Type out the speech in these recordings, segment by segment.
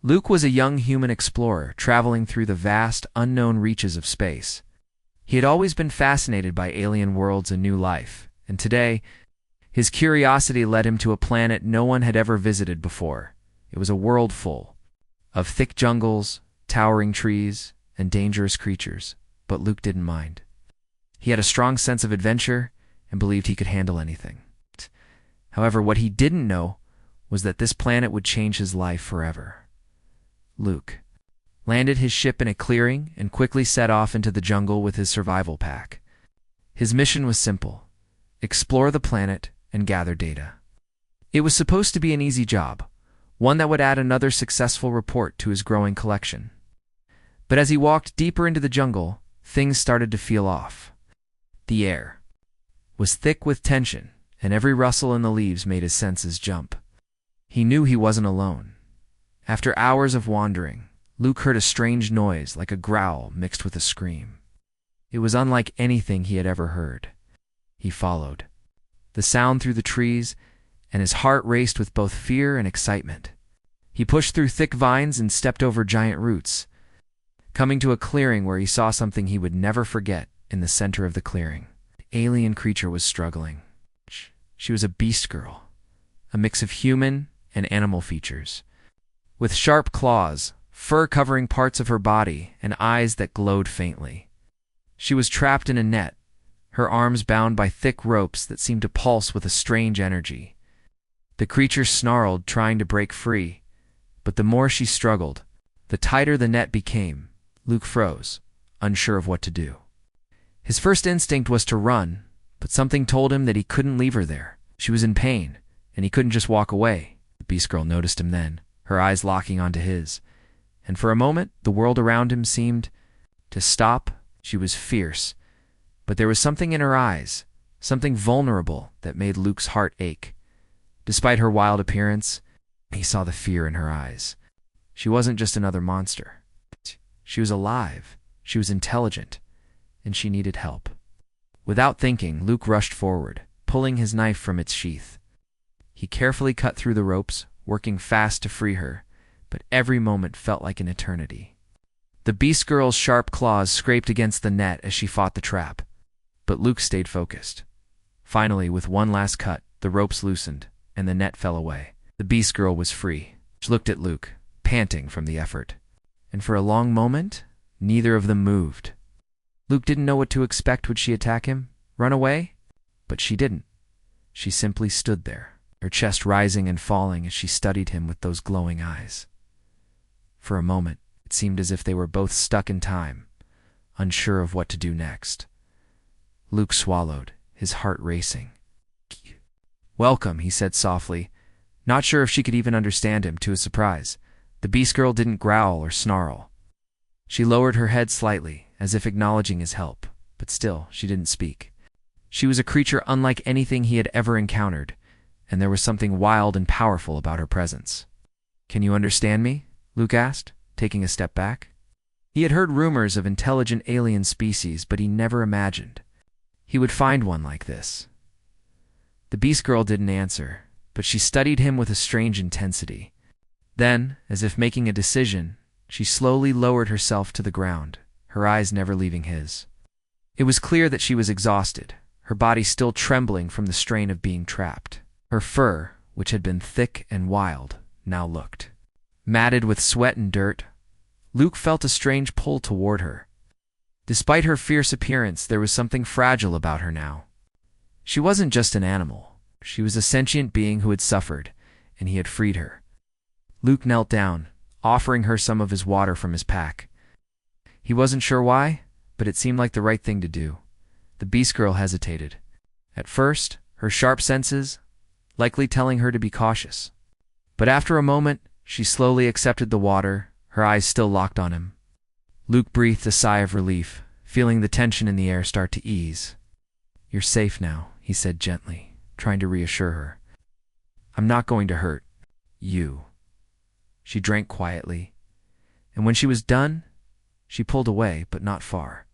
Luke was a young human explorer traveling through the vast, unknown reaches of space. He had always been fascinated by alien worlds and new life, and today, his curiosity led him to a planet no one had ever visited before. It was a world full of thick jungles, towering trees, and dangerous creatures, but Luke didn't mind. He had a strong sense of adventure and believed he could handle anything. However, what he didn't know was that this planet would change his life forever. Luke landed his ship in a clearing and quickly set off into the jungle with his survival pack. His mission was simple: explore the planet and gather data. It was supposed to be an easy job, one that would add another successful report to his growing collection. But as he walked deeper into the jungle, things started to feel off. The air was thick with tension, and every rustle in the leaves made his senses jump. He knew he wasn't alone. After hours of wandering, Luke heard a strange noise like a growl mixed with a scream. It was unlike anything he had ever heard. He followed the sound through the trees, and his heart raced with both fear and excitement. He pushed through thick vines and stepped over giant roots, coming to a clearing where he saw something he would never forget. In the center of the clearing, the alien creature was struggling. She was a Beastgirl, a mix of human and animal features, with sharp claws, fur covering parts of her body, and eyes that glowed faintly. She was trapped in a net, her arms bound by thick ropes that seemed to pulse with a strange energy. The creature snarled, trying to break free, but the more she struggled, the tighter the net became. Luke froze, unsure of what to do. His first instinct was to run, but something told him that he couldn't leave her there. She was in pain, and he couldn't just walk away. The Beastgirl noticed him then, her eyes locking onto his, and for a moment the world around him seemed to stop. She was fierce, but there was something in her eyes, something vulnerable that made Luke's heart ache. Despite her wild appearance, he saw the fear in her eyes. She wasn't just another monster. She was alive, she was intelligent, and she needed help. Without thinking, Luke rushed forward, pulling his knife from its sheath. He carefully cut through the ropes, working fast to free her, but every moment felt like an eternity. The Beastgirl's sharp claws scraped against the net as she fought the trap, but Luke stayed focused. Finally, with one last cut, the ropes loosened, and the net fell away. The Beastgirl was free. She looked at Luke, panting from the effort, and for a long moment, neither of them moved. Luke didn't know what to expect. Would she attack him? Run away? But she didn't. She simply stood there, her chest rising and falling as she studied him with those glowing eyes. For a moment, it seemed as if they were both stuck in time, unsure of what to do next. Luke swallowed, his heart racing. "Welcome," he said softly, not sure if she could even understand him. To his surprise, the Beastgirl didn't growl or snarl. She lowered her head slightly, as if acknowledging his help, but still, she didn't speak. She was a creature unlike anything he had ever encountered, and there was something wild and powerful about her presence. "Can you understand me?" Luke asked, taking a step back. He had heard rumors of intelligent alien species, but he never imagined he would find one like this. The Beastgirl didn't answer, but she studied him with a strange intensity. Then, as if making a decision, she slowly lowered herself to the ground, her eyes never leaving his. It was clear that she was exhausted, her body still trembling from the strain of being trapped. Her fur, which had been thick and wild, now looked matted with sweat and dirt. Luke felt a strange pull toward her. Despite her fierce appearance, there was something fragile about her now. She wasn't just an animal. She was a sentient being who had suffered, and he had freed her. Luke knelt down, offering her some of his water from his pack. He wasn't sure why, but it seemed like the right thing to do. The Beastgirl hesitated. At first, her sharp senses likely telling her to be cautious. But after a moment, she slowly accepted the water, her eyes still locked on him. Luke breathed a sigh of relief, feeling the tension in the air start to ease. "You're safe now," he said gently, trying to reassure her. "I'm not going to hurt you." She drank quietly, and when she was done, she pulled away, but not far.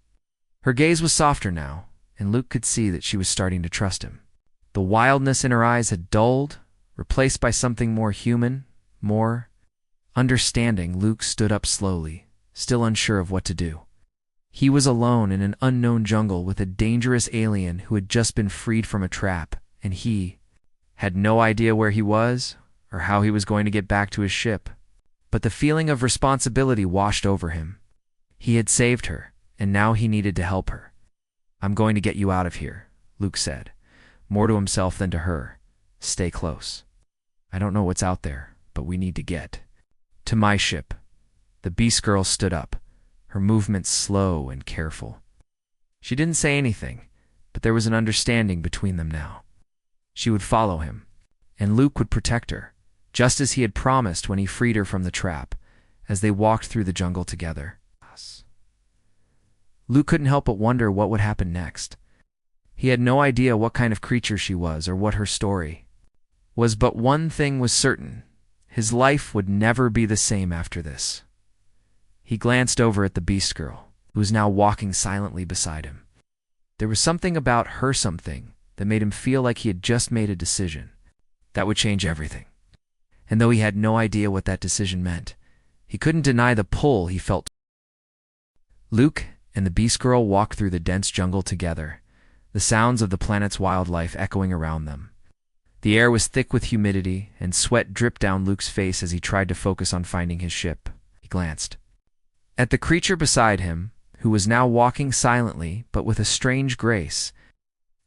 Her gaze was softer now, and Luke could see that she was starting to trust him. The wildness in her eyes had dulled, replaced by something more human, more Understanding, Luke stood up slowly, still unsure of what to do. He was alone in an unknown jungle with a dangerous alien who had just been freed from a trap, and he had no idea where he was or how he was going to get back to his ship. But the feeling of responsibility washed over him. He had saved her, and now he needed to help her. "I'm going to get you out of here," Luke said, more to himself than to her. "Stay close. I don't know what's out there, but we need to get to my ship." The Beastgirl stood up, her movements slow and careful. She didn't say anything, but there was an understanding between them now. She would follow him, and Luke would protect her, just as he had promised when he freed her from the trap, as they walked through the jungle together. Luke couldn't help but wonder what would happen next. He had no idea what kind of creature she was or what her story was, but one thing was certain: his life would never be the same after this. He glanced over at the Beastgirl, who was now walking silently beside him. There was something about her, something that made him feel like he had just made a decision that would change everything. And though he had no idea what that decision meant, he couldn't deny the pull he felt. Luke and the Beastgirl walked through the dense jungle together, the sounds of the planet's wildlife echoing around them. The air was thick with humidity, and sweat dripped down Luke's face as he tried to focus on finding his ship. He glanced at the creature beside him, who was now walking silently but with a strange grace.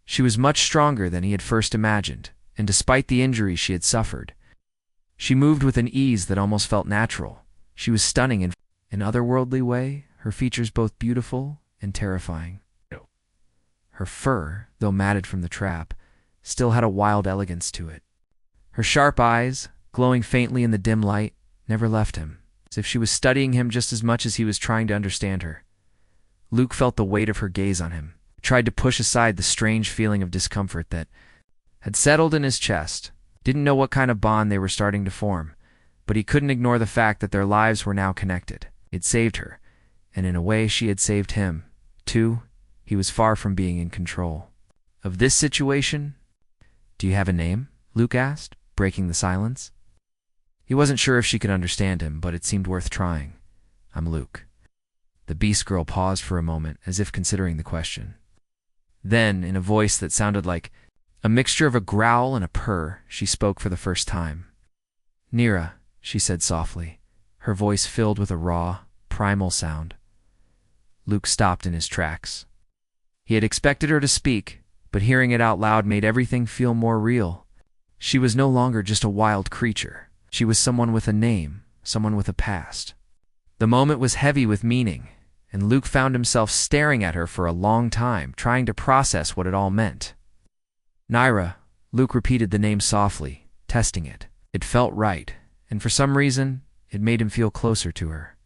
She was much stronger than he had first imagined, and despite the injuries she had suffered, she moved with an ease that almost felt natural. She was stunning in an otherworldly way, her features both beautiful and terrifying. Her fur, though matted from the trap, still had a wild elegance to it. Her sharp eyes, glowing faintly in the dim light, never left him, as if she was studying him just as much as he was trying to understand her. Luke felt the weight of her gaze on him, tried to push aside the strange feeling of discomfort that had settled in his chest. Didn't know what kind of bond they were starting to form, but he couldn't ignore the fact that their lives were now connected. He'd saved her, and in a way she had saved him, too. He was far from being in control of this situation. "Do you have a name?" Luke asked, breaking the silence. He wasn't sure if she could understand him, but it seemed worth trying. "I'm Luke." The Beastgirl paused for a moment, as if considering the question. Then, in a voice that sounded like a mixture of a growl and a purr, she spoke for the first time. "Nira," she said softly, her voice filled with a raw, primal sound. Luke stopped in his tracks. He had expected her to speak, but hearing it out loud made everything feel more real. She was no longer just a wild creature. She was someone with a name, someone with a past. The moment was heavy with meaning, and Luke found himself staring at her for a long time, trying to process what it all meant. "Nira," Luke repeated the name softly, testing it. It felt right, and for some reason, it made him feel closer to her.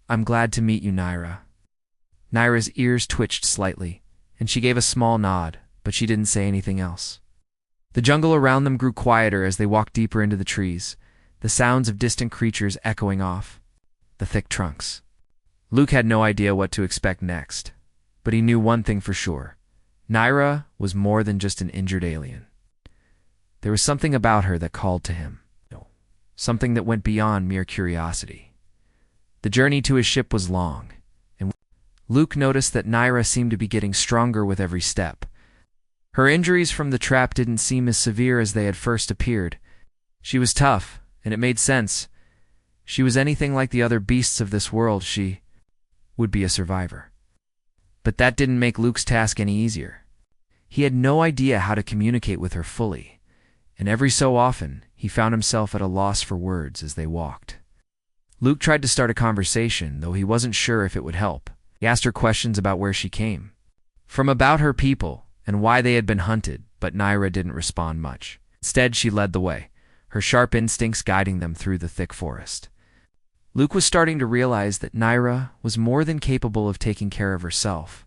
"I'm glad to meet you, Nira." Nira's ears twitched slightly, and she gave a small nod, but she didn't say anything else. The jungle around them grew quieter as they walked deeper into the trees, the sounds of distant creatures echoing off the thick trunks. Luke had no idea what to expect next, but he knew one thing for sure. Nira was more than just an injured alien. There was something about her that called to him, something that went beyond mere curiosity. The journey to his ship was long, and Luke noticed that Nira seemed to be getting stronger with every step. Her injuries from the trap didn't seem as severe as they had first appeared. She was tough, and it made sense. She was anything like the other beasts of this world. She would be a survivor. But that didn't make Luke's task any easier. He had no idea how to communicate with her fully, and every so often he found himself at a loss for words as they walked. Luke tried to start a conversation, though he wasn't sure if it would help. He asked her questions about where she came from, about her people, and why they had been hunted, but Nira didn't respond much. Instead, she led the way, her sharp instincts guiding them through the thick forest. Luke was starting to realize that Nira was more than capable of taking care of herself,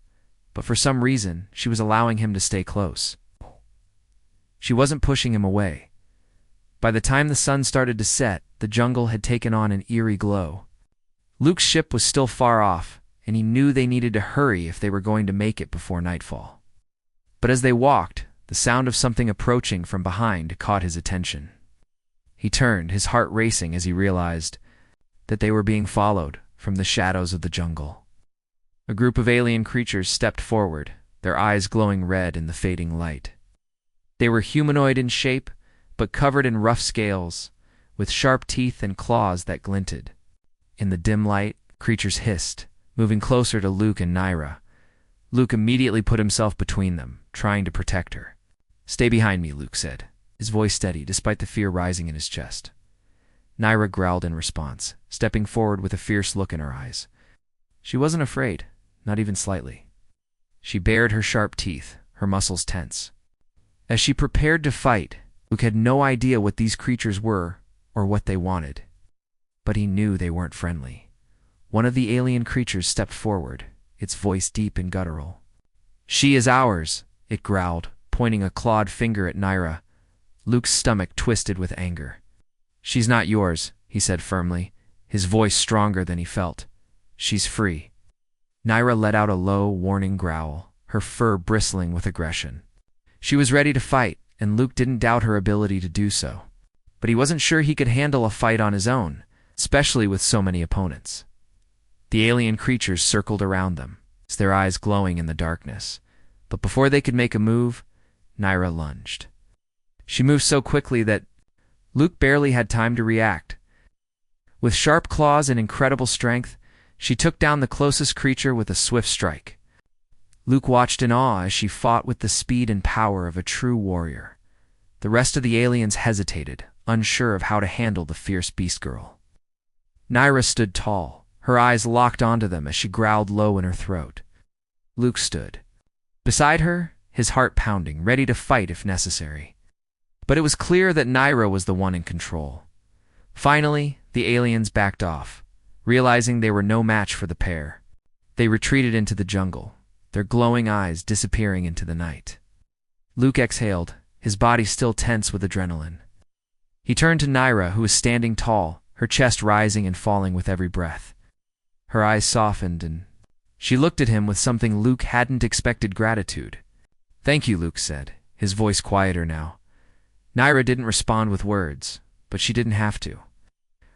but for some reason, she was allowing him to stay close. She wasn't pushing him away. By the time the sun started to set, the jungle had taken on an eerie glow. Luke's ship was still far off, and he knew they needed to hurry if they were going to make it before nightfall. But as they walked, the sound of something approaching from behind caught his attention. He turned, his heart racing as he realized that they were being followed from the shadows of the jungle. A group of alien creatures stepped forward, their eyes glowing red in the fading light. They were humanoid in shape, but covered in rough scales, with sharp teeth and claws that glinted. In the dim light, creatures hissed, moving closer to Luke and Naira. Luke immediately put himself between them, trying to protect her. "Stay behind me," Luke said, his voice steady despite the fear rising in his chest. Naira growled in response, stepping forward with a fierce look in her eyes. She wasn't afraid, not even slightly. She bared her sharp teeth, her muscles tense. As she prepared to fight, Luke had no idea what these creatures were or what they wanted. But he knew they weren't friendly. One of the alien creatures stepped forward, its voice deep and guttural. "She is ours," it growled, pointing a clawed finger at Naira. Luke's stomach twisted with anger. "She's not yours," he said firmly, his voice stronger than he felt. "She's free." Naira let out a low, warning growl, her fur bristling with aggression. She was ready to fight, and Luke didn't doubt her ability to do so. But he wasn't sure he could handle a fight on his own, especially with so many opponents. The alien creatures circled around them, their eyes glowing in the darkness. But before they could make a move, Naira lunged. She moved so quickly that Luke barely had time to react. With sharp claws and incredible strength, she took down the closest creature with a swift strike. Luke watched in awe as she fought with the speed and power of a true warrior. The rest of the aliens hesitated, unsure of how to handle the fierce Beastgirl. Naira stood tall, her eyes locked onto them as she growled low in her throat. Luke stood beside her, his heart pounding, ready to fight if necessary. But it was clear that Naira was the one in control. Finally, the aliens backed off, realizing they were no match for the pair. They retreated into the jungle, their glowing eyes disappearing into the night. Luke exhaled, his body still tense with adrenaline. He turned to Naira, who was standing tall, her chest rising and falling with every breath. Her eyes softened, and she looked at him with something Luke hadn't expected: gratitude. "Thank you," Luke said, his voice quieter now. Naira didn't respond with words, but she didn't have to.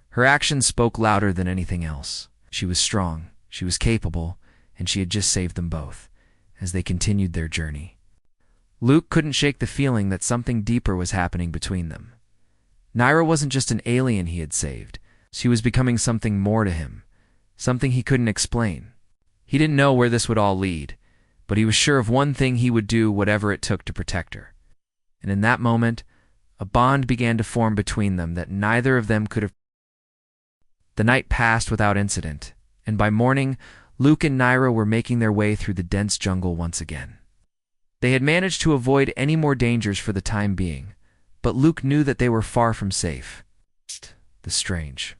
Her actions spoke louder than anything else. She was strong, she was capable, and she had just saved them both, as they continued their journey. Luke couldn't shake the feeling that something deeper was happening between them. Naira wasn't just an alien he had saved. She was becoming something more to him, something he couldn't explain. He didn't know where this would all lead, but he was sure of one thing: he would do whatever it took to protect her. And in that moment, a bond began to form between them that neither of them could have. The night passed without incident, and by morning, Luke and Naira were making their way through the dense jungle once again. They had managed to avoid any more dangers for the time being, but Luke knew that they were far from safe. The strange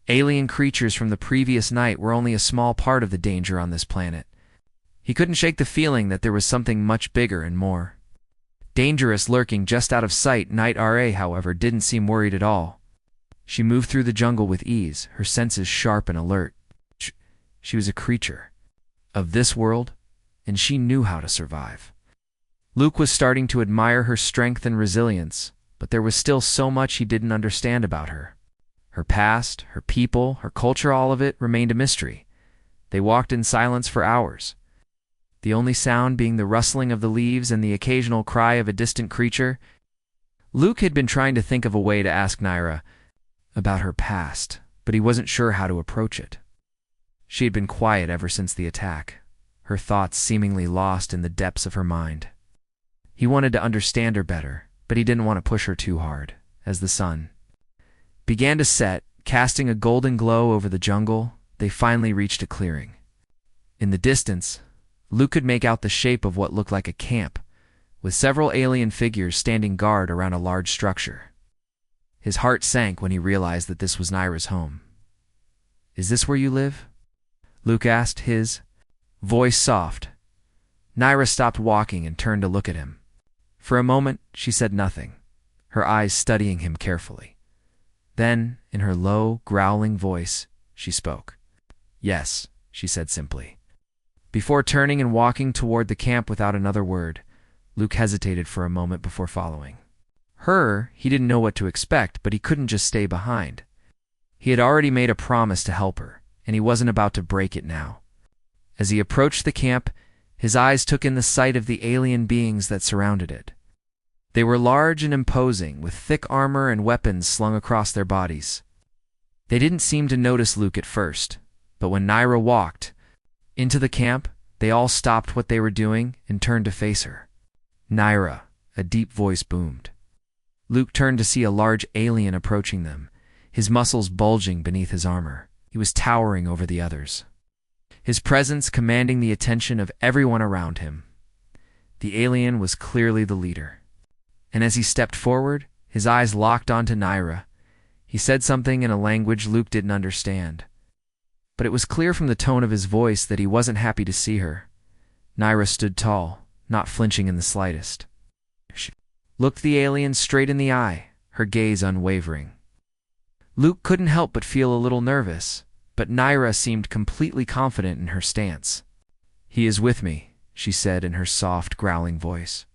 alien creatures from the previous night were only a small part of the danger on this planet. He couldn't shake the feeling that there was something much bigger and more dangerous lurking just out of sight. Naira, however, didn't seem worried at all. She moved through the jungle with ease, her senses sharp and alert. She was a creature of this world, and she knew how to survive. Luke was starting to admire her strength and resilience, but there was still so much he didn't understand about her. Her past, her people, her culture, all of it remained a mystery. They walked in silence for hours, the only sound being the rustling of the leaves and the occasional cry of a distant creature. Luke had been trying to think of a way to ask Naira about her past, but he wasn't sure how to approach it. She had been quiet ever since the attack, her thoughts seemingly lost in the depths of her mind. He wanted to understand her better, but he didn't want to push her too hard. As the sun began to set, casting a golden glow over the jungle, they finally reached a clearing. In the distance, Luke could make out the shape of what looked like a camp, with several alien figures standing guard around a large structure. His heart sank when he realized that this was Naira's home. "Is this where you live?" Luke asked, his voice soft. Naira stopped walking and turned to look at him. For a moment, she said nothing, her eyes studying him carefully. Then, in her low, growling voice, she spoke. "Yes," she said simply. Before turning and walking toward the camp without another word, Luke hesitated for a moment before following. He didn't know what to expect, but he couldn't just stay behind. He had already made a promise to help her, and he wasn't about to break it now. As he approached the camp, his eyes took in the sight of the alien beings that surrounded it. They were large and imposing, with thick armor and weapons slung across their bodies. They didn't seem to notice Luke at first, but when Naira walked into the camp, they all stopped what they were doing and turned to face her. "Naira," a deep voice boomed. Luke turned to see a large alien approaching them, his muscles bulging beneath his armor. He was towering over the others, his presence commanding the attention of everyone around him. The alien was clearly the leader. And as he stepped forward, his eyes locked onto Naira. He said something in a language Luke didn't understand, but it was clear from the tone of his voice that he wasn't happy to see her. Naira stood tall, not flinching in the slightest. She looked the alien straight in the eye, her gaze unwavering. Luke couldn't help but feel a little nervous, but Naira seemed completely confident in her stance. "He is with me," she said in her soft, growling voice.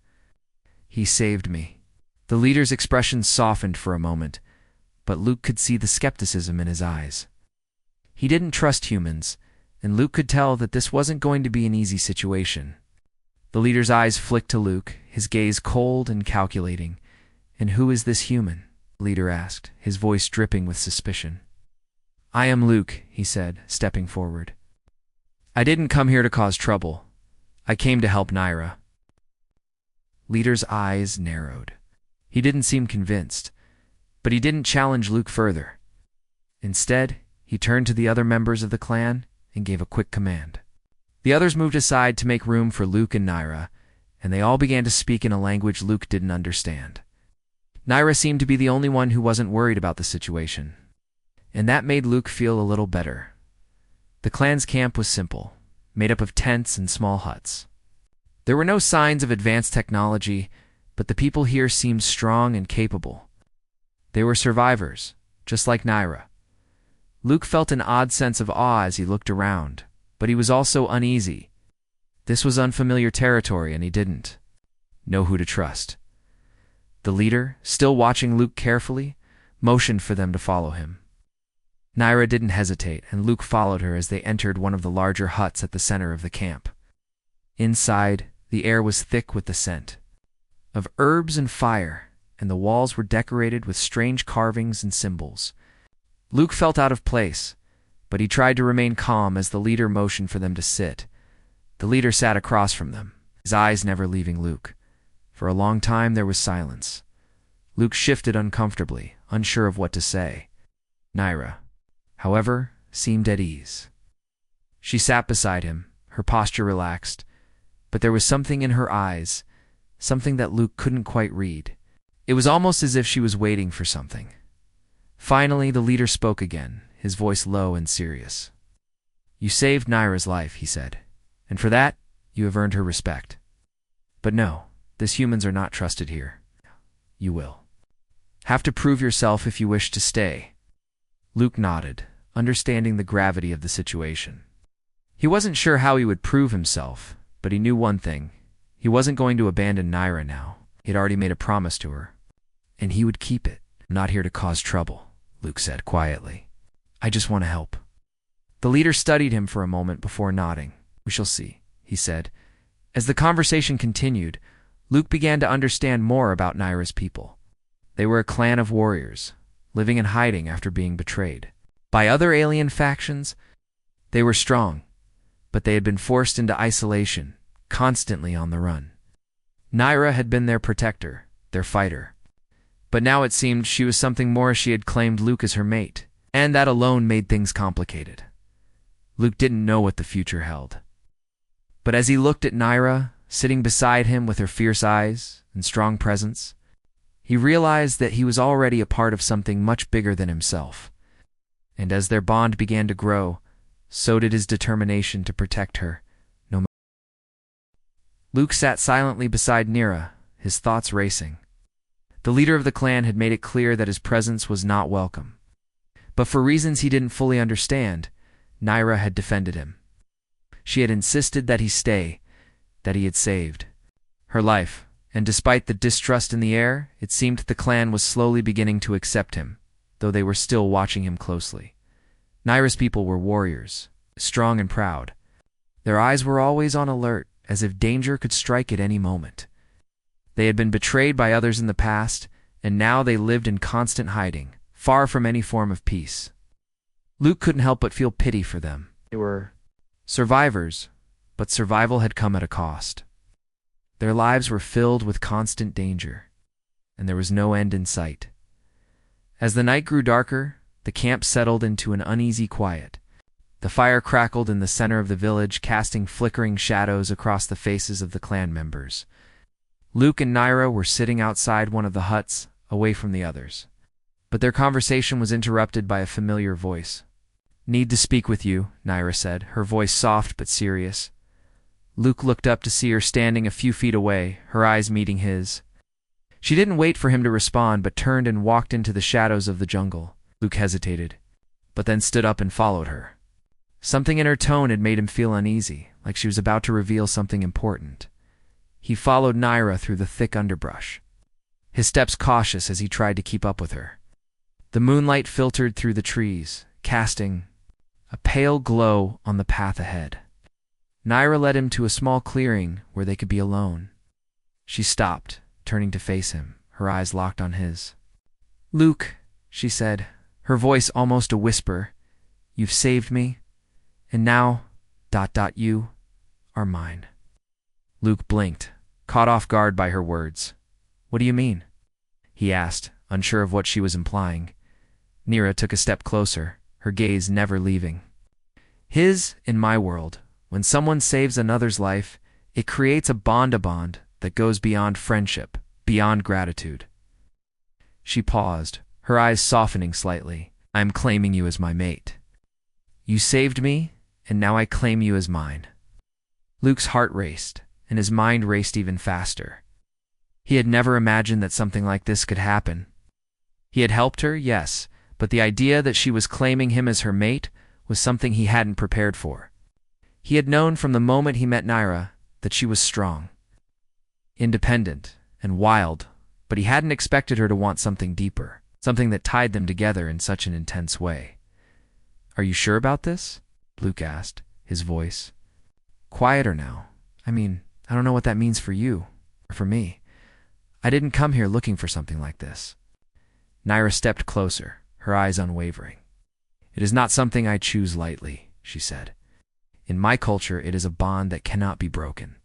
"He saved me." The leader's expression softened for a moment, but Luke could see the skepticism in his eyes. He didn't trust humans, and Luke could tell that this wasn't going to be an easy situation. The leader's eyes flicked to Luke, his gaze cold and calculating. "And who is this human?" the leader asked, his voice dripping with suspicion. "I am Luke," he said, stepping forward. "I didn't come here to cause trouble. I came to help Naira." Leader's eyes narrowed. He didn't seem convinced, but he didn't challenge Luke further. Instead, he turned to the other members of the clan and gave a quick command. The others moved aside to make room for Luke and Naira, and they all began to speak in a language Luke didn't understand. Naira seemed to be the only one who wasn't worried about the situation, and that made Luke feel a little better. The clan's camp was simple, made up of tents and small huts. There were no signs of advanced technology, but the people here seemed strong and capable. They were survivors, just like Naira. Luke felt an odd sense of awe as he looked around, but he was also uneasy. This was unfamiliar territory, and he didn't know who to trust. The leader, still watching Luke carefully, motioned for them to follow him. Naira didn't hesitate, and Luke followed her as they entered one of the larger huts at the center of the camp. Inside, the air was thick with the scent of herbs and fire, and the walls were decorated with strange carvings and symbols. Luke felt out of place, but he tried to remain calm as the leader motioned for them to sit. The leader sat across from them, his eyes never leaving Luke. For a long time there was silence. Luke shifted uncomfortably, unsure of what to say. Naira, however, seemed at ease. She sat beside him, her posture relaxed, but there was something in her eyes, something that Luke couldn't quite read. It was almost as if she was waiting for something. Finally, the leader spoke again, his voice low and serious. "You saved Naira's life," he said, "and for that, you have earned her respect. But no, these humans are not trusted here. You will have to prove yourself if you wish to stay." Luke nodded, understanding the gravity of the situation. He wasn't sure how he would prove himself, but he knew one thing. He wasn't going to abandon Naira now. He had already made a promise to her, and he would keep it. "I'm not here to cause trouble," Luke said quietly. "I just want to help." The leader studied him for a moment before nodding. "We shall see," he said. As the conversation continued, Luke began to understand more about Naira's people. They were a clan of warriors, living in hiding after being betrayed by other alien factions. They were strong, but they had been forced into isolation, constantly on the run. Naira had been their protector, their fighter. But now it seemed she was something more as she had claimed Luke as her mate, and that alone made things complicated. Luke didn't know what the future held. But as he looked at Naira, sitting beside him with her fierce eyes and strong presence, he realized that he was already a part of something much bigger than himself. And as their bond began to grow, so did his determination to protect her. Luke sat silently beside Naira, his thoughts racing. The leader of the clan had made it clear that his presence was not welcome. But for reasons he didn't fully understand, Naira had defended him. She had insisted that he stay, that he had saved her life, and despite the distrust in the air, it seemed the clan was slowly beginning to accept him, though they were still watching him closely. Naira's people were warriors, strong and proud. Their eyes were always on alert, as if danger could strike at any moment. They had been betrayed by others in the past, and now they lived in constant hiding, far from any form of peace. Luke couldn't help but feel pity for them. They were survivors, but survival had come at a cost. Their lives were filled with constant danger, and there was no end in sight. As the night grew darker, the camp settled into an uneasy quiet. The fire crackled in the center of the village, casting flickering shadows across the faces of the clan members. Luke and Naira were sitting outside one of the huts, away from the others. But their conversation was interrupted by a familiar voice. "Need to speak with you," Naira said, her voice soft but serious. Luke looked up to see her standing a few feet away, her eyes meeting his. She didn't wait for him to respond, but turned and walked into the shadows of the jungle. Luke hesitated, but then stood up and followed her. Something in her tone had made him feel uneasy, like she was about to reveal something important. He followed Naira through the thick underbrush, his steps cautious as he tried to keep up with her. The moonlight filtered through the trees, casting a pale glow on the path ahead. Naira led him to a small clearing where they could be alone. She stopped, turning to face him, her eyes locked on his. "Luke," she said, her voice almost a whisper, "you've saved me, and now, you are mine." Luke blinked, caught off guard by her words. "What do you mean?" he asked, unsure of what she was implying. Naira took a step closer, her gaze never leaving. In my world, when someone saves another's life, it creates a bond that goes beyond friendship, beyond gratitude. She paused, her eyes softening slightly. "I'm claiming you as my mate. You saved me, and now I claim you as mine." Luke's heart raced, and his mind raced even faster. He had never imagined that something like this could happen. He had helped her, yes, but the idea that she was claiming him as her mate was something he hadn't prepared for. He had known from the moment he met Naira that she was strong, independent, and wild, but he hadn't expected her to want something deeper, something that tied them together in such an intense way. "Are you sure about this?" Luke asked, his voice quieter now. "I don't know what that means for you, or for me. I didn't come here looking for something like this." Naira stepped closer, her eyes unwavering. "It is not something I choose lightly," she said. "In my culture, it is a bond that cannot be broken.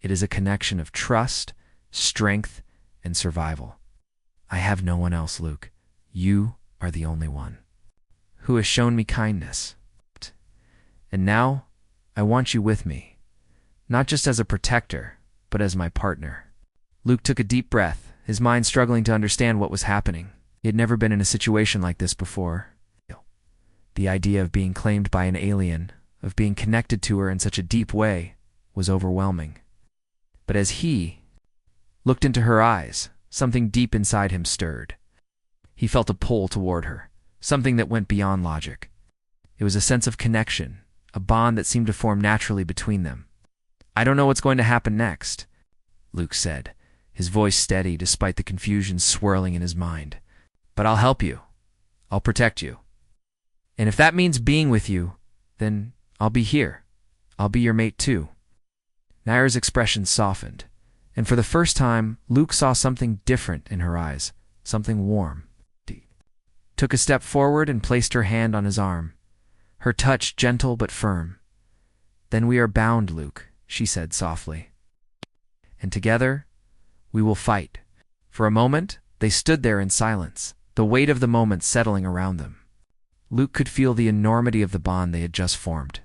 It is a connection of trust, strength, and survival. I have no one else, Luke. You are the only one who has shown me kindness. And now, I want you with me, not just as a protector, but as my partner." Luke took a deep breath, his mind struggling to understand what was happening. He had never been in a situation like this before. The idea of being claimed by an alien, of being connected to her in such a deep way, was overwhelming. But as he looked into her eyes, something deep inside him stirred. He felt a pull toward her, something that went beyond logic. It was a sense of connection, a bond that seemed to form naturally between them. "I don't know what's going to happen next," Luke said, his voice steady despite the confusion swirling in his mind. "But I'll help you. I'll protect you. And if that means being with you, then I'll be here. I'll be your mate too." Naira's expression softened, and for the first time, Luke saw something different in her eyes, something warm. Took a step forward and placed her hand on his arm, her touch gentle but firm. "Then we are bound, Luke," she said softly. "And together, we will fight." For a moment, they stood there in silence, the weight of the moment settling around them. Luke could feel the enormity of the bond they had just formed.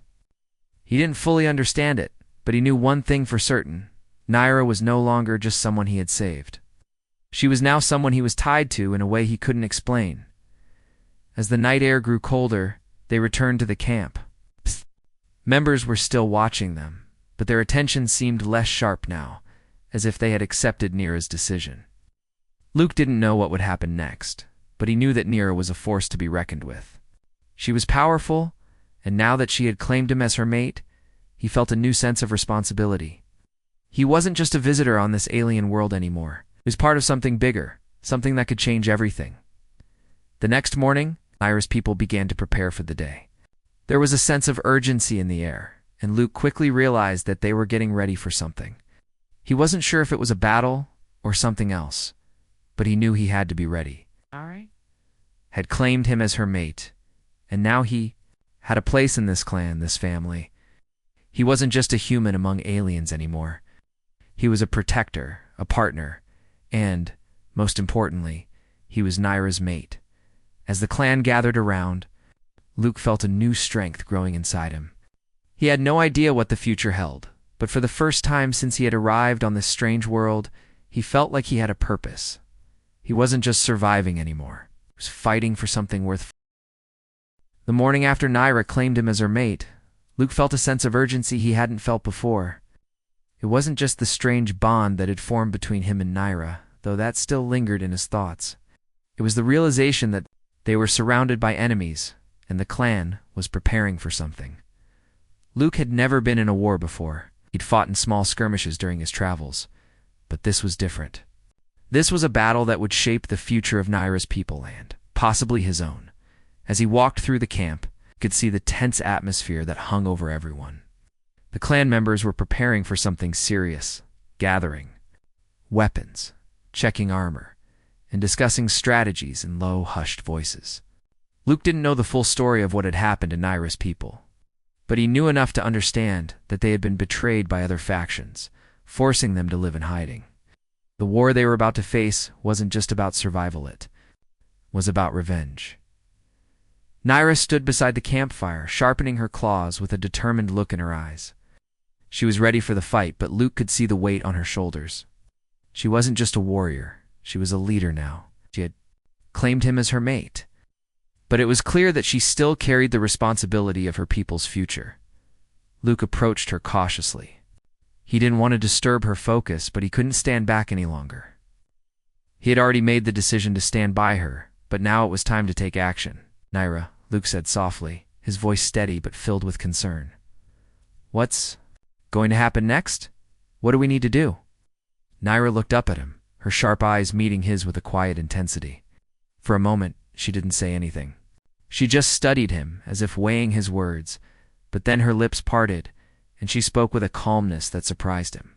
He didn't fully understand it, but he knew one thing for certain. Naira was no longer just someone he had saved. She was now someone he was tied to in a way he couldn't explain. As the night air grew colder, they returned to the camp. Members were still watching them, but their attention seemed less sharp now, as if they had accepted Naira's decision. Luke didn't know what would happen next, but he knew that Naira was a force to be reckoned with. She was powerful, and now that she had claimed him as her mate, he felt a new sense of responsibility. He wasn't just a visitor on this alien world anymore. He was part of something bigger, something that could change everything. The next morning, Naira's people began to prepare for the day. There was a sense of urgency in the air, and Luke quickly realized that they were getting ready for something. He wasn't sure if it was a battle or something else, but he knew he had to be ready. Alright. Had claimed him as her mate, and now he had a place in this clan, this family. He wasn't just a human among aliens anymore. He was a protector, a partner, and, most importantly, he was Naira's mate. As the clan gathered around, Luke felt a new strength growing inside him. He had no idea what the future held, but for the first time since he had arrived on this strange world, he felt like he had a purpose. He wasn't just surviving anymore. He was fighting for something worth fighting. The morning after Naira claimed him as her mate, Luke felt a sense of urgency he hadn't felt before. It wasn't just the strange bond that had formed between him and Naira, though that still lingered in his thoughts. It was the realization that they were surrounded by enemies, and the clan was preparing for something. Luke had never been in a war before. He'd fought in small skirmishes during his travels, but this was different. This was a battle that would shape the future of Naira's people and possibly his own. As he walked through the camp, he could see the tense atmosphere that hung over everyone. The clan members were preparing for something serious, gathering weapons, checking armor, and discussing strategies in low, hushed voices. Luke didn't know the full story of what had happened to Naira's people, but he knew enough to understand that they had been betrayed by other factions, forcing them to live in hiding. The war they were about to face wasn't just about survival, it was about revenge. Naira stood beside the campfire, sharpening her claws with a determined look in her eyes. She was ready for the fight, but Luke could see the weight on her shoulders. She wasn't just a warrior, she was a leader now. She had claimed him as her mate. But it was clear that she still carried the responsibility of her people's future. Luke approached her cautiously. He didn't want to disturb her focus, but he couldn't stand back any longer. He had already made the decision to stand by her, but now it was time to take action. "Naira," Luke said softly, his voice steady but filled with concern. "What's going to happen next? What do we need to do?" Naira looked up at him, her sharp eyes meeting his with a quiet intensity. For a moment, she didn't say anything. She just studied him, as if weighing his words, but then her lips parted, and she spoke with a calmness that surprised him.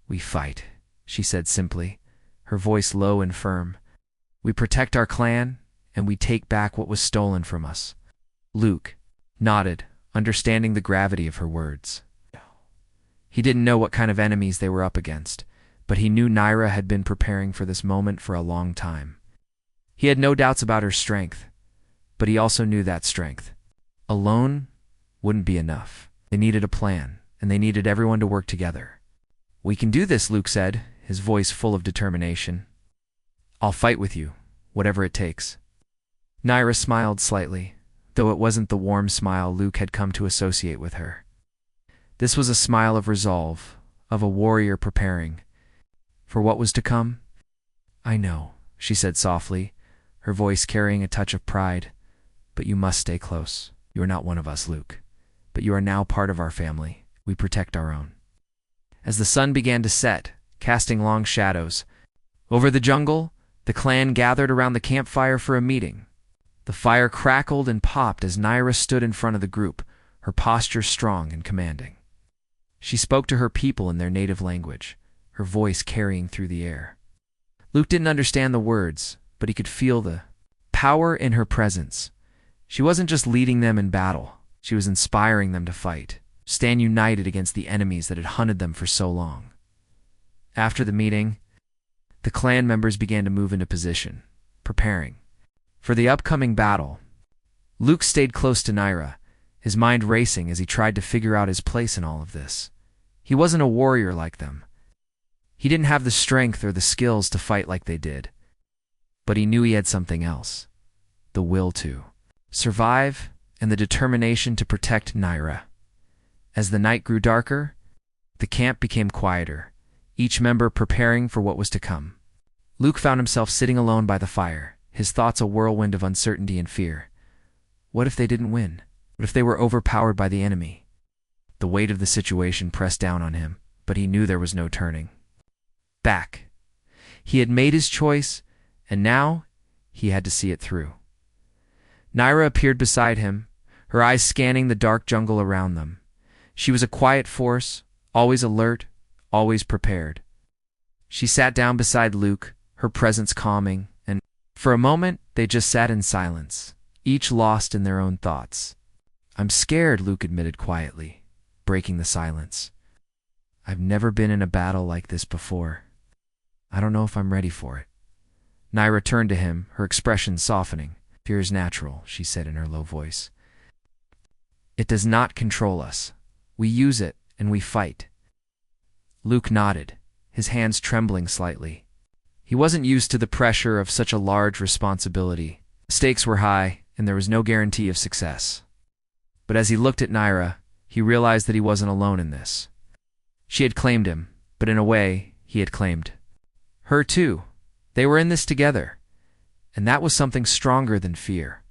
"We fight," she said simply, her voice low and firm. "We protect our clan, and we take back what was stolen from us." Luke nodded, understanding the gravity of her words. He didn't know what kind of enemies they were up against, but he knew Naira had been preparing for this moment for a long time. He had no doubts about her strength, but he also knew that strength alone wouldn't be enough. They needed a plan, and they needed everyone to work together. "We can do this," Luke said, his voice full of determination. "I'll fight with you, whatever it takes." Naira smiled slightly, though it wasn't the warm smile Luke had come to associate with her. This was a smile of resolve, of a warrior preparing for what was to come. "I know," she said softly, her voice carrying a touch of pride, "but you must stay close. You are not one of us, Luke, but you are now part of our family. We protect our own." As the sun began to set, casting long shadows over the jungle, the clan gathered around the campfire for a meeting. The fire crackled and popped as Naira stood in front of the group, her posture strong and commanding. She spoke to her people in their native language, her voice carrying through the air. Luke didn't understand the words, but he could feel the power in her presence. She wasn't just leading them in battle, she was inspiring them to fight, stand united against the enemies that had hunted them for so long. After the meeting, the clan members began to move into position, preparing for the upcoming battle. Luke stayed close to Naira, his mind racing as he tried to figure out his place in all of this. He wasn't a warrior like them. He didn't have the strength or the skills to fight like they did. But he knew he had something else, the will to survive and the determination to protect Naira. As the night grew darker, the camp became quieter, each member preparing for what was to come. Luke found himself sitting alone by the fire, his thoughts a whirlwind of uncertainty and fear. What if they didn't win? What if they were overpowered by the enemy? The weight of the situation pressed down on him, but he knew there was no turning back. He had made his choice, and now he had to see it through. Naira appeared beside him, her eyes scanning the dark jungle around them. She was a quiet force, always alert, always prepared. She sat down beside Luke, her presence calming, and for a moment they just sat in silence, each lost in their own thoughts. "I'm scared," Luke admitted quietly, breaking the silence. "I've never been in a battle like this before. I don't know if I'm ready for it." Naira turned to him, her expression softening. "Fear is natural," she said in her low voice. "It does not control us. We use it, and we fight." Luke nodded, his hands trembling slightly. He wasn't used to the pressure of such a large responsibility. The stakes were high, and there was no guarantee of success. But as he looked at Naira, he realized that he wasn't alone in this. She had claimed him, but in a way, he had claimed her too. They were in this together, and that was something stronger than fear.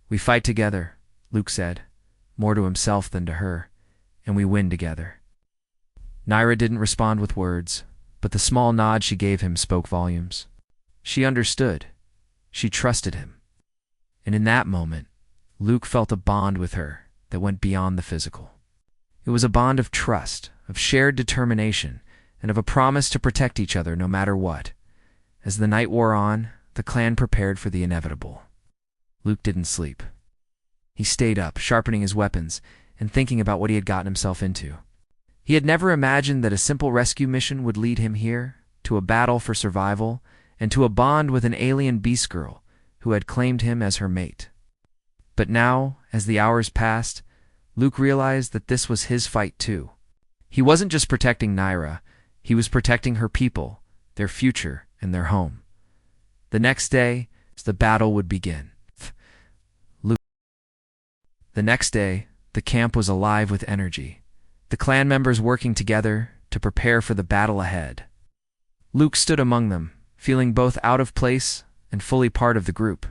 "We fight together," Luke said, more to himself than to her, "and we win together." Naira didn't respond with words, but the small nod she gave him spoke volumes. She understood. She trusted him. And in that moment, Luke felt a bond with her that went beyond the physical. It was a bond of trust, of shared determination, and of a promise to protect each other no matter what. As the night wore on, the clan prepared for the inevitable. Luke didn't sleep. He stayed up, sharpening his weapons, and thinking about what he had gotten himself into. He had never imagined that a simple rescue mission would lead him here, to a battle for survival, and to a bond with an alien Beastgirl who had claimed him as her mate. But now, as the hours passed, Luke realized that this was his fight too. He wasn't just protecting Naira, he was protecting her people, their future, and their home. The next day, the battle would begin. The next day, the camp was alive with energy, the clan members working together to prepare for the battle ahead. Luke stood among them, feeling both out of place and fully part of the group.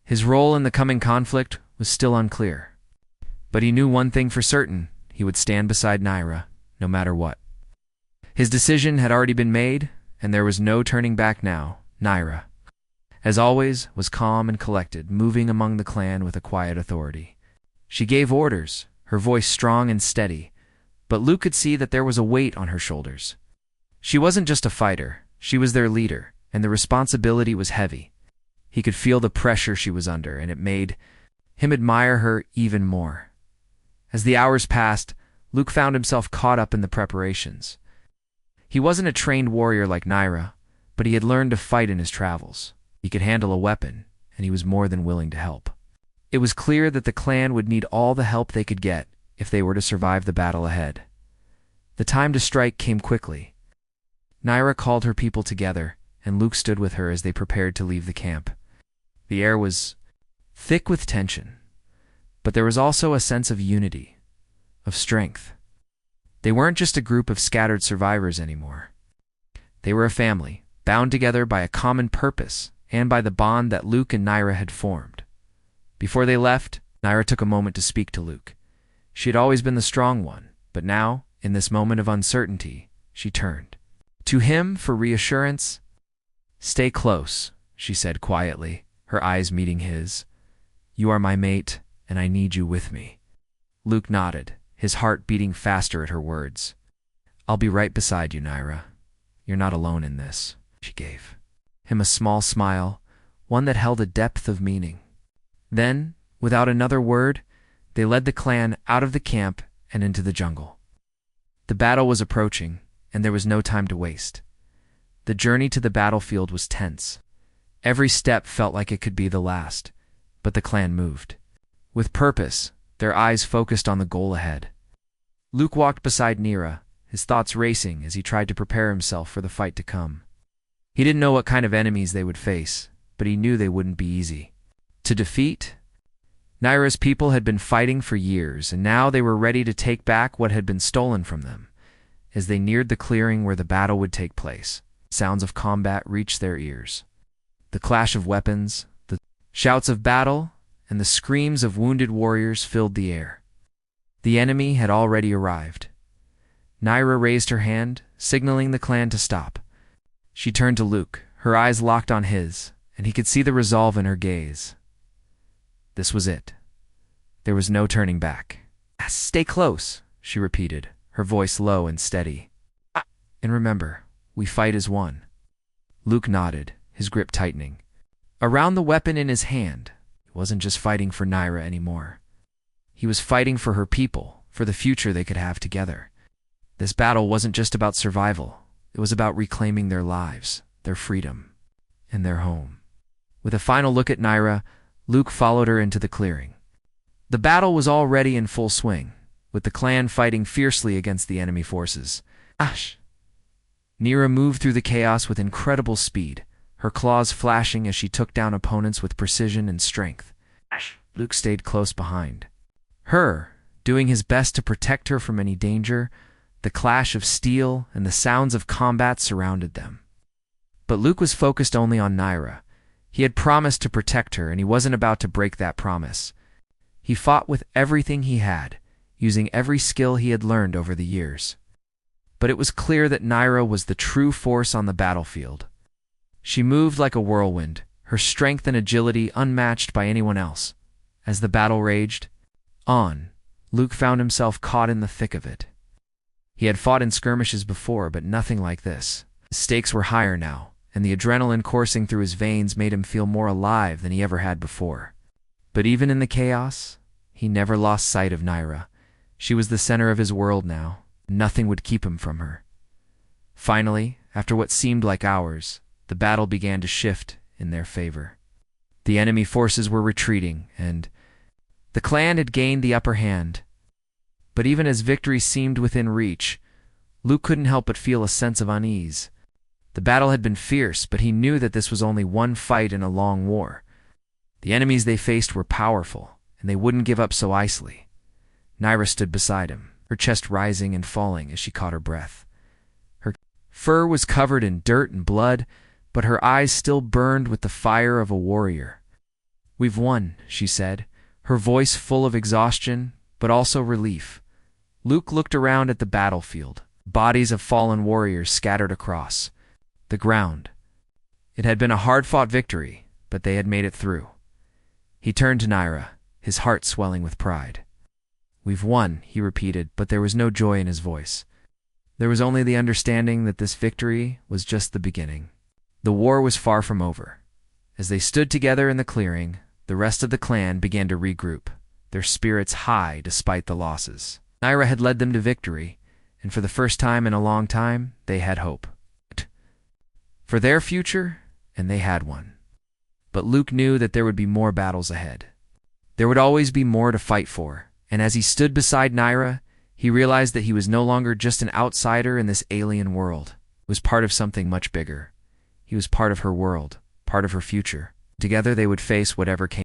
His role in the coming conflict was still unclear. But he knew one thing for certain: he would stand beside Naira, no matter what. His decision had already been made, and there was no turning back now. Naira, as always, was calm and collected, moving among the clan with a quiet authority. She gave orders, her voice strong and steady, but Luke could see that there was a weight on her shoulders. She wasn't just a fighter, she was their leader, and the responsibility was heavy. He could feel the pressure she was under, and it made him admire her even more. As the hours passed, Luke found himself caught up in the preparations. He wasn't a trained warrior like Naira, but he had learned to fight in his travels. He could handle a weapon, and he was more than willing to help. It was clear that the clan would need all the help they could get if they were to survive the battle ahead. The time to strike came quickly. Naira called her people together, and Luke stood with her as they prepared to leave the camp. The air was thick with tension, but there was also a sense of unity, of strength. They weren't just a group of scattered survivors anymore. They were a family, bound together by a common purpose and by the bond that Luke and Naira had formed. Before they left, Naira took a moment to speak to Luke. She had always been the strong one, but now, in this moment of uncertainty, she turned to him for reassurance. "Stay close," she said quietly, her eyes meeting his. "You are my mate, and I need you with me." Luke nodded, his heart beating faster at her words. "I'll be right beside you, Naira. You're not alone in this." She gave him a small smile, one that held a depth of meaning. Then, without another word, they led the clan out of the camp and into the jungle. The battle was approaching, and there was no time to waste. The journey to the battlefield was tense. Every step felt like it could be the last, but the clan moved. With purpose, their eyes focused on the goal ahead. Luke walked beside Naira, his thoughts racing as he tried to prepare himself for the fight to come. He didn't know what kind of enemies they would face, but he knew they wouldn't be easy to defeat. Naira's people had been fighting for years, and now they were ready to take back what had been stolen from them. As they neared the clearing where the battle would take place, sounds of combat reached their ears. The clash of weapons, the shouts of battle, and the screams of wounded warriors filled the air. The enemy had already arrived. Naira raised her hand, signaling the clan to stop. She turned to Luke, her eyes locked on his, and he could see the resolve in her gaze. This was it. There was no turning back. "Stay close," she repeated, her voice low and steady. "And remember, we fight as one." Luke nodded, his grip tightening. Around the weapon in his hand, he wasn't just fighting for Naira anymore. He was fighting for her people, for the future they could have together. This battle wasn't just about survival. It was about reclaiming their lives, their freedom, and their home. With a final look at Naira, Luke followed her into the clearing. The battle was already in full swing, with the clan fighting fiercely against the enemy forces. Naira moved through the chaos with incredible speed, her claws flashing as she took down opponents with precision and strength. Luke stayed close behind her, doing his best to protect her from any danger. The clash of steel and the sounds of combat surrounded them. But Luke was focused only on Naira. He had promised to protect her, and he wasn't about to break that promise. He fought with everything he had, using every skill he had learned over the years. But it was clear that Naira was the true force on the battlefield. She moved like a whirlwind, her strength and agility unmatched by anyone else. As the battle raged on, Luke found himself caught in the thick of it. He had fought in skirmishes before, but nothing like this. The stakes were higher now, and the adrenaline coursing through his veins made him feel more alive than he ever had before. But even in the chaos, he never lost sight of Naira. She was the center of his world now. Nothing would keep him from her. Finally, after what seemed like hours, the battle began to shift in their favor. The enemy forces were retreating, and the clan had gained the upper hand. But even as victory seemed within reach, Luke couldn't help but feel a sense of unease. The battle had been fierce, but he knew that this was only one fight in a long war. The enemies they faced were powerful, and they wouldn't give up so easily. Naira stood beside him, her chest rising and falling as she caught her breath. Her fur was covered in dirt and blood, but her eyes still burned with the fire of a warrior. "We've won," she said, her voice full of exhaustion, but also relief. Luke looked around at the battlefield, bodies of fallen warriors scattered across the ground. It had been a hard-fought victory, but they had made it through. He turned to Naira, his heart swelling with pride. "We've won," he repeated, but there was no joy in his voice. There was only the understanding that this victory was just the beginning. The war was far from over. As they stood together in the clearing, the rest of the clan began to regroup, their spirits high despite the losses. Naira had led them to victory, and for the first time in a long time, they had hope. For their future, and they had one. But Luke knew that there would be more battles ahead. There would always be more to fight for, and as he stood beside Naira, he realized that he was no longer just an outsider in this alien world. He was part of something much bigger. He was part of her world, part of her future. Together they would face whatever came.